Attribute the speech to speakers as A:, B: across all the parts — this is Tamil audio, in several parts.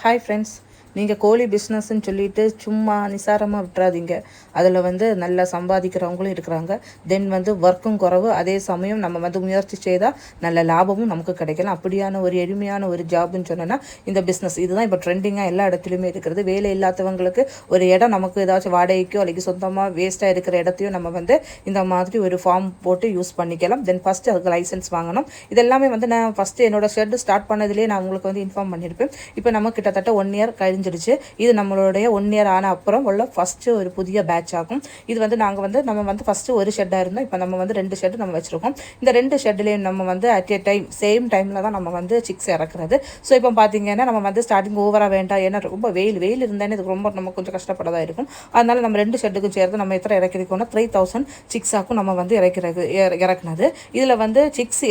A: ஹாய் ஃப்ரெண்ட்ஸ், நீங்கள் கோழி பிஸ்னஸ்ன்னு சொல்லிட்டு சும்மா நிசாரமாக விட்டுறாதீங்க. அதில் நல்லா சம்பாதிக்கிறவங்களும் இருக்கிறாங்க. தென் ஒர்க்கும் குறவு, அதே சமயம் நம்ம முயற்சி செய்தால் நல்ல லாபமும் நமக்கு கிடைக்கலாம். அப்படியான ஒரு எளிமையான ஒரு ஜாப்னு சொன்னோன்னா இந்த பிஸ்னஸ் இதுதான் இப்போ ட்ரெண்டிங்காக எல்லா இடத்துலையுமே இருக்கிறது. வேலை இல்லாதவங்களுக்கு ஒரு இடம் நமக்கு ஏதாச்சும் வாடகைக்கோ அல்லது சொந்தமாக வேஸ்ட்டாக இருக்கிற இடத்தையும் நம்ம இந்த மாதிரி ஒரு ஃபார்ம் போட்டு யூஸ் பண்ணிக்கலாம். தென் ஃபஸ்ட்டு அதுக்கு லைசன்ஸ் வாங்கணும். இதெல்லாமே நான் ஃபஸ்ட்டு என்னோடய ஷெட் ஸ்டார்ட் பண்ணதுலேயே நான் உங்களுக்கு இன்ஃபார்ம் பண்ணியிருப்பேன். இப்போ நம்ம கிட்டத்தட்ட 1 இயர் கழிஞ்சிடுச்சு. இது நம்மளுடைய 1 இயர் ஆன அப்புறம் உள்ள ஃபஸ்ட்டு ஒரு புதிய பேட்ச் ஆகும். இது நாங்கள் நம்ம ஃபஸ்ட்டு ஒரு ஷெட்டாக இருந்தோம். இப்போ நம்ம 2 ஷெட்டு நம்ம வச்சுருக்கோம். இந்த 2 ஷெட்லேயும் நம்ம அட் ஏ டைம் சேம் டைமில் தான் நம்ம சிக்ஸ் இறக்குறது. ஸோ இப்போ பார்த்தீங்கன்னா நம்ம ஸ்டார்டிங் ஓவராக வேண்டாம், ஏன்னா ரொம்ப வெயில் இருந்தானே இதுக்கு ரொம்ப நம்ம கொஞ்சம் கஷ்டப்படதான் இருக்கும். அதனால நம்ம 2 ஷெட்டுக்கும் சேர்த்து நம்ம எத்தனை இறக்கிருக்கோம்னா 3000 சிக்ஸாக்கும் நம்ம இறக்குனது. இதில் சிக்ஸ்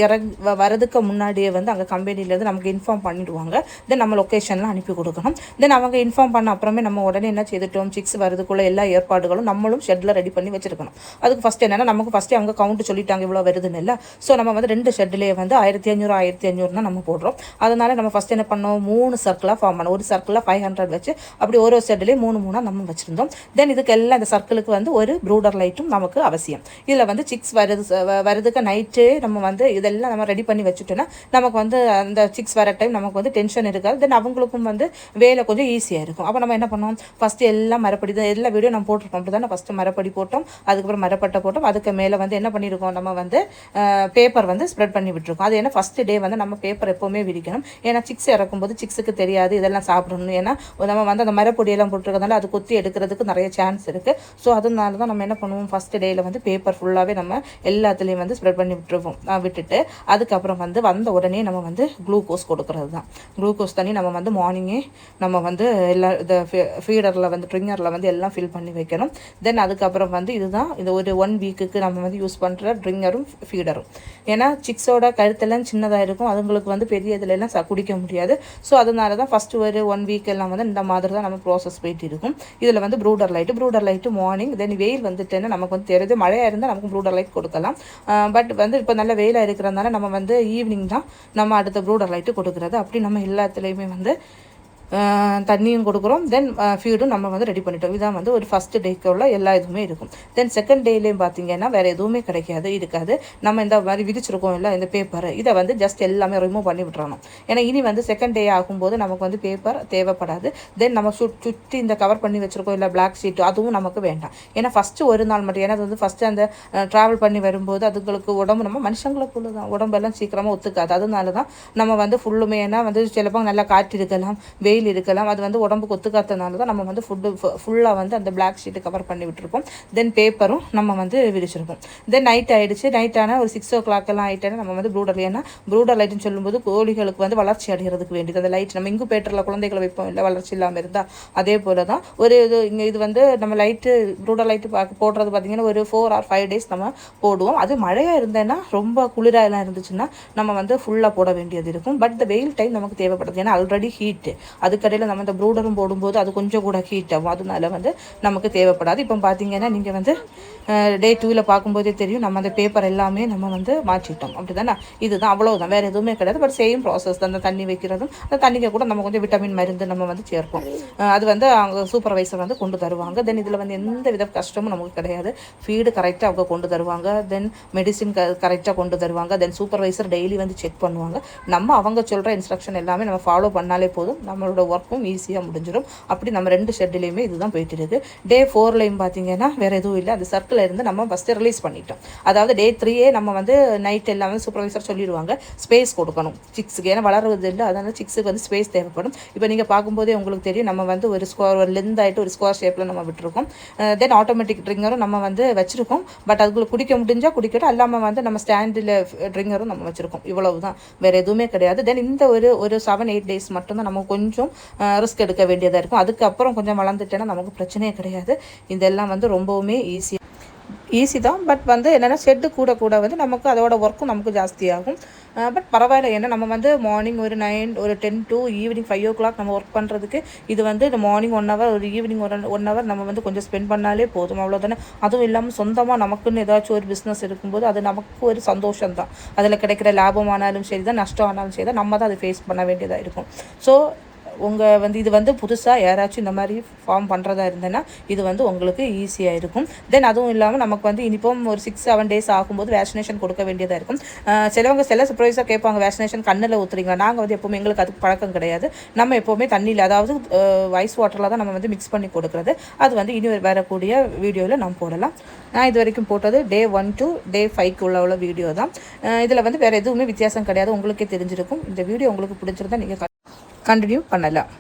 A: வரதுக்கு முன்னாடியே அங்கே கம்பெனிலேருந்து நமக்கு இன்ஃபார்ம் பண்ணிவிடுவாங்க. தென் நம்ம லொக்கேஷன்லாம் அனுப்பி கொடுக்கணும். தென் அவங்க இன்ஃபார்ம் பண்ண அப்புறமே நம்ம உடனே என்ன செய்துட்டோம், சிக்ஸ் வரதுக்குள்ள எல்லா ஏற்பாடுகளும் நம்மளும் ஷெட்டில் ரெடி பண்ணி வச்சிருக்கணும். அதுக்கு ஃபஸ்ட் என்னன்னா நமக்கு ஃபஸ்ட்டு அவங்க கவுண்ட் சொல்லிட்டாங்க இவ்வளோ வருதுன்னு இல்லை. ஸோ நம்ம 2 ஷெட்லேயே 1500 நம்ம போடுறோம். அதனால நம்ம ஃபஸ்ட் என்ன பண்ணோம், 3 சர்க்கிளாக ஃபார்ம் பண்ணோம். ஒரு சர்க்கிளில் 500 வச்சு அப்படி ஒரு ஷெட்லேயே 3 நம்ம வச்சுருந்தோம். தென் இதுக்கு எல்லாம் இந்த சர்க்கிளுக்கு ஒரு ப்ரூடர் லைட்டும் நமக்கு அவசியம். இதில் சிக்ஸ் வருதுக்கு நைட்டே நம்ம இதெல்லாம் நம்ம ரெடி பண்ணி வச்சுட்டோன்னா நமக்கு அந்த சிக்ஸ் வர டைம் நமக்கு டென்ஷன் இருக்காது. தென் அவங்களுக்கும் வேலை கொஞ்சம் ஈஸியாக இருக்கும். அப்போ நம்ம என்ன பண்ணோம், ஃபஸ்ட்டு எல்லாம் மரப்படி தான் எல்லா வீடியோ நம்ம போட்டிருக்கோம். அப்படி தானே ஃபஸ்ட்டு மரப்படி போட்டோம், அதுக்கப்புறம் மரப்பட்டை போட்டோம், அதுக்கு மேலே என்ன பண்ணியிருக்கோம், நம்ம பேப்பர் ஸ்ப்ரெட் பண்ணி விட்டுருக்கோம். அது ஏன்னா ஃபஸ்ட்டு டே நம்ம பேப்பர் எப்போவுமே விரிக்கணும். ஏன்னா சிக்ஸ் இறக்கும்போது சிக்ஸுக்கு தெரியாது இதெல்லாம் சாப்பிடணும். ஏன்னா நம்ம அந்த மரப்பொடியெல்லாம் போட்டிருக்கிறதுனால அது கொத்தி எடுக்கிறதுக்கு நிறைய சான்ஸ் இருக்குது. ஸோ அதனால தான் நம்ம என்ன பண்ணுவோம், ஃபஸ்ட்டு டேயில் பேப்பர் ஃபுல்லாகவே நம்ம எல்லாத்துலேயும் ஸ்ப்ரெட் பண்ணி விட்டுட்டு அதுக்கப்புறம் வந்த உடனே நம்ம குளுக்கோஸ் கொடுக்கறது தான். குளுக்கோஸ் தண்ணி நம்ம மார்னிங்கே நம்ம எல்லா இந்த ஃபீடரில் ட்ரிங்கரில் எல்லாம் ஃபில் பண்ணி வைக்கணும். தென் அதுக்கப்புறம் இதுதான் இந்த ஒரு 1 வீக்குக்கு நம்ம யூஸ் பண்ணுற ட்ரிங்கரும் ஃபீடரும். ஏன்னா சிக்ஸோட கழுத்தெல்லாம் சின்னதாக இருக்கும், அதுங்களுக்கு பெரிய இதுலலாம் குடிக்க முடியாது. ஸோ அதனால தான் ஃபஸ்ட்டு ஒரு 1 வீக் எல்லாம் இந்த மாதிரி தான் நம்ம ப்ராசஸ் போயிட்டு இருக்கும். இதில் ப்ரூடர் லைட்டு மார்னிங். தென் வெயில் வந்துட்டுன்னா நமக்கு தெரியுது, மழையாக இருந்தால் நமக்கு ப்ரூடர் லைட் கொடுக்கலாம். பட் இப்போ நல்ல வெயிலாக இருக்கிறதுனால நம்ம ஈவினிங் தான் நம்ம அடுத்த ப்ரூடர் லைட்டு கொடுக்குறது. அப்படி நம்ம எல்லாத்துலேயுமே தண்ணியும் கொடுக்குறோம். தென் ஃபீடும் நம்ம ரெடி பண்ணிட்டோம். இதான் ஒரு ஃபஸ்ட்டு டேக்கு உள்ள எல்லா இதுவுமே இருக்கும். தென் செகண்ட் டேலேயும் பார்த்தீங்கன்னா வேறு எதுவுமே இருக்காது. நம்ம இந்த மாதிரி விரிச்சிருக்கோம் இல்லை இந்த பேப்பர், இதை ஜஸ்ட் எல்லாமே ரிமூவ் பண்ணி விட்டுறணும். ஏன்னா இனி செகண்ட் டே ஆகும்போது நமக்கு பேப்பர் தேவைப்படாது. தென் நம்ம சுற்றி இந்த கவர் பண்ணி வச்சுருக்கோம் இல்லை பிளாக் ஷீட்டு, அதுவும் நமக்கு வேண்டாம். ஏன்னா ஃபஸ்ட்டு ஒரு நாள் மட்டும், ஏன்னா ஃபஸ்ட்டு அந்த ட்ராவல் பண்ணி வரும்போது அதுங்களுக்கு உடம்பு நம்ம மனுஷங்களுக்குள்ள தான் உடம்பெல்லாம் சீக்கிரமாக ஒத்துக்காது. அதனால தான் நம்ம ஃபுல்லுமே ஏன்னா சிலப்போ நல்லா காற்று இருக்கலாம், வெயில் இருக்கலாம், அது உடம்புக்கு ஒத்துக்காதனால தான் நம்ம ஃபுட்டு ஃபுல்லாக அந்த பிளாக் ஷீட்டு கவர் பண்ணி விட்டுருப்போம். தென் பேப்பரும் நம்ம விரிச்சிருப்போம். தென் நைட் ஆகிடுச்சு. நைட் ஆனால் ஒரு 6 o'clock எல்லாம் ஆகிட்டேன்னா நம்ம ப்ரூடர், ஏன்னா ப்ரூடர் லைட்டுன்னு சொல்லும்போது கோழிகளுக்கு வளர்ச்சி அடைகிறதுக்கு வேண்டியது அந்த லைட். நம்ம இங்குபேட்டரில் குழந்தைகளை வைப்போம் இல்லை, வளர்ச்சி இல்லாமல் இருந்தால் அதே போல் தான் ஒரு இது நம்ம லைட்டு ப்ரூடர் லைட்டு போடுறது பார்த்திங்கன்னா ஒரு 4 or 5 days நம்ம போடுவோம். அது மழையாக இருந்தேன்னா ரொம்ப குளிராக எல்லாம் இருந்துச்சுன்னா நம்ம ஃபுல்லாக போட வேண்டியது இருக்கும். பட் இந்த வெயில் டைம் நமக்கு தேவைப்படுது, ஏன்னா ஆல்ரெடி ஹீட்டு. அதுக்கடையில் நம்ம இந்த ப்ரூடரும் போடும்போது அது கொஞ்சம் கூட ஹீட் ஆகும், அதனால நமக்கு தேவைப்படாது. இப்போ பார்த்தீங்கன்னா நீங்கள் டே 2ல் பார்க்கும்போதே தெரியும் நம்ம அந்த பேப்பர் எல்லாமே நம்ம மாற்றிட்டோம். அப்படி தானே, இதுதான் அவ்வளோதான், வேறு எதுவுமே கிடையாது. பட் சேம் ப்ராசஸ் தான். அந்த தண்ணி வைக்கிறதும் அந்த தண்ணிக்கு கூட நம்ம கொஞ்சம் விட்டமின் மருந்து நம்ம சேர்ப்போம். அது அவங்க சூப்பர்வைசர் கொண்டு தருவாங்க. தென் இதில் எந்த வித கஷ்டமும் நமக்கு கிடையாது. ஃபீடு கரெக்டாக அவங்க கொண்டு தருவாங்க. தென் மெடிசின் கரெக்டாக கொண்டு தருவாங்க. தென் சூப்பர்வைசர் டெய்லி செக் பண்ணுவாங்க. நம்ம அவங்க சொல்கிற இன்ஸ்ட்ரக்ஷன் எல்லாமே நம்ம ஃபாலோ பண்ணாலே போதும், நம்மளோட ஒர்க்கும் ஈஸியாக முடிஞ்சிடும். அப்படி நம்ம 2 ஷெட்லேயுமே இதுதான் போயிட்டு இருக்குது. டே 4லையும் பார்த்தீங்கன்னா வேறு எதுவும் இல்லை. அந்த சர்க்கிள் இருந்து நம்ம ஃபஸ்ட்டு ரிலீஸ் பண்ணிட்டோம். அதாவது டே 3 நம்ம நைட் எல்லாமே சூப்பர்வைசர் சொல்லிடுவாங்க ஸ்பேஸ் கொடுக்கணும் சிக்ஸுக்கு, ஏன்னா வளருவது இல்லை, அதனால் சிக்ஸுக்கு ஸ்பேஸ் தேவைப்படும். இப்போ நீங்கள் பார்க்கும்போதே உங்களுக்கு தெரியும் நம்ம ஒரு ஸ்கொயர் ஒரு லென்த் ஆகிட்டு ஒரு ஸ்கொயர் ஷேப்பில் நம்ம விட்டுருக்கோம். தென் ஆட்டோமேட்டிக் ட்ரிங்கரும் நம்ம வச்சுருக்கோம். பட் அதுக்குள்ளே குடிக்க முடிஞ்சால் குடிக்கட்டும், அல்லாமல் நம்ம ஸ்டாண்டில் ட்ரிங்கரும் நம்ம வச்சுருக்கோம். இவ்வளவு தான், வேறு எதுவுமே கிடையாது. தென் இந்த ஒரு 7-8 days மட்டும்தான் நம்ம கொஞ்சம் ரிஸ்க் எடுக்க வேண்டியதாக இருக்கும். அதுக்கப்புறம் கொஞ்சம் வளர்ந்துட்டேன்னா நமக்கு பிரச்சனையே கிடையாது. இதெல்லாம் ரொம்பவுமே ஈஸி தான். பட் என்னென்னா ஷெட்டு கூட நமக்கு அதோட ஒர்க்கும் நமக்கு ஜாஸ்தியாகும். பட் பரவாயில்ல, ஏன்னா நம்ம மார்னிங் ஒரு 9 ஒரு 10 to ஈவினிங் 5 o'clock நம்ம ஒர்க் பண்ணுறதுக்கு இது இந்த மார்னிங் 1 hour ஒரு ஈவினிங் 1 hour நம்ம கொஞ்சம் ஸ்பெண்ட் பண்ணாலே போதும், அவ்வளோதானே. அதுவும் இல்லாமல் சொந்தமாக நமக்குன்னு ஏதாச்சும் ஒரு பிஸ்னஸ் இருக்கும்போது அது நமக்கு ஒரு சந்தோஷம் தான். அதில் கிடைக்கிற லாபமானாலும் சரி தான், நஷ்டம் ஆனாலும் சரி தான், நம்ம தான் அதை ஃபேஸ் பண்ண வேண்டியதாக இருக்கும். ஸோ உங்கள் வந்து இது வந்து புதுசாக யாராச்சும் இந்த மாதிரி ஃபார்ம் பண்ணுறதா இருந்தேன்னா இது வந்து உங்களுக்கு ஈஸியாக இருக்கும். தென் அதுவும் இல்லாமல் நமக்கு வந்து இனிப்போம் ஒரு 6-7 டேஸ் ஆகும்போது வேக்சினேஷன் கொடுக்க வேண்டியதாக இருக்கும். சிலவங்க சில சர்ப்ரைஸாக கேட்பாங்க, வேக்சினேஷன் கண்ணில் ஊற்றுறீங்களா? நாங்கள் வந்து எப்போவுமே எங்களுக்கு அதுக்கு பழக்கம் கிடையாது. நம்ம எப்போவுமே தண்ணியில், அதாவது ஐஸ் வாட்டரில் தான் நம்ம வந்து மிக்ஸ் பண்ணி கொடுக்குறது. அது வந்து இனி வரக்கூடிய வீடியோவில் நம்ம போடலாம். நான் இது வரைக்கும் போட்டது Day 1 to Day 5 உள்ள வீடியோ தான். இதில் வந்து வேறு எதுவுமே வித்தியாசம் கிடையாது, உங்களுக்கே தெரிஞ்சிருக்கும். இந்த வீடியோ உங்களுக்கு பிடிச்சிருந்தா நீங்கள் கண்டினியூ பண்ணலாம்.